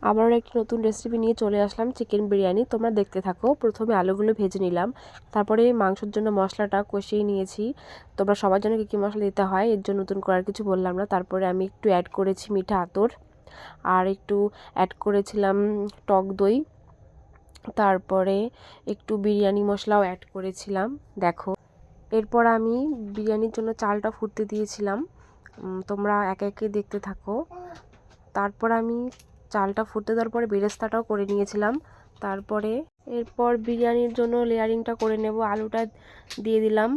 আবারও একটি নতুন রেসিপি নিয়ে চলে আসলাম, চিকেন বিরিয়ানি। তোমরা দেখতে থাকো। প্রথমে আলুগুলো ভেজে নিলাম, তারপরে মাংসের জন্য মশলাটা কষিয়ে নিয়েছি। তোমরা সবার জন্য কী কী মশলা দিতে হয় এর জন্য নতুন করার কিছু বললাম না। তারপরে আমি একটু অ্যাড করেছি মিঠা আতর, আর একটু অ্যাড করেছিলাম টক দই, তারপরে একটু বিরিয়ানি মশলাও অ্যাড করেছিলাম। দেখো, এরপর আমি বিরিয়ানির জন্য চালটা ফুটতে দিয়েছিলাম। তোমরা একে একে দেখতে থাকো। তারপর আমি চালটা ফুটতে দেওয়ার পরে বেরেস্তাটাও করে নিয়েছিলাম। তারপরে এরপর বিরিয়ানির জন্য লেয়ারিংটা করে নেব। আলুটা দিয়ে দিলাম,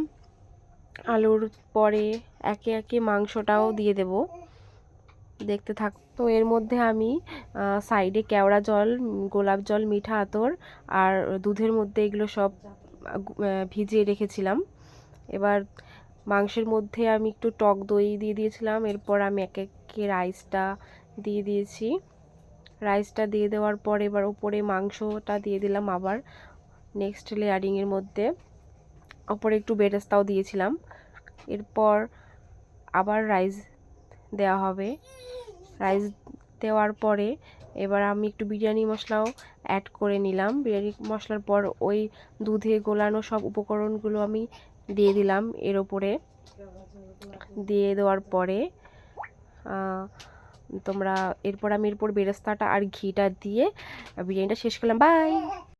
আলুর পরে একে একে মাংসটাও দিয়ে দেব। দেখতে থাক। তো এর মধ্যে আমি সাইডে কেওড়া জল, গোলাপ জল, মিঠা আতর আর দুধের মধ্যে এগুলো সব ভিজিয়ে রেখেছিলাম। এবার মাংসের মধ্যে আমি একটু টক দই দিয়ে দিয়েছিলাম। এরপর আমি একে একে রাইসটা দিয়ে দিয়েছি। রাইসটা দিয়ে দেওয়ার পর এবার উপরে মাংসটা দিয়ে দিলাম। আবার নেক্সট লেয়ারিংয়ের মধ্যে ওপরে একটু বেরেস্তাও দিয়েছিলাম। এরপর আবার রাইস দেওয়া হবে। রাইস দেওয়ার পরে এবার আমি একটু বিরিয়ানি মশলাও অ্যাড করে নিলাম। বিরিয়ানি মশলার পর ওই দুধে গোলানো সব উপকরণগুলো আমি দিয়ে দিলাম এর ওপরে। দিয়ে দেওয়ার পরে তোমরা এরপর আমি এরপর বেরেস্তাটা আর ঘিটা দিয়ে বিরিয়ানিটা শেষ করলাম। বাই।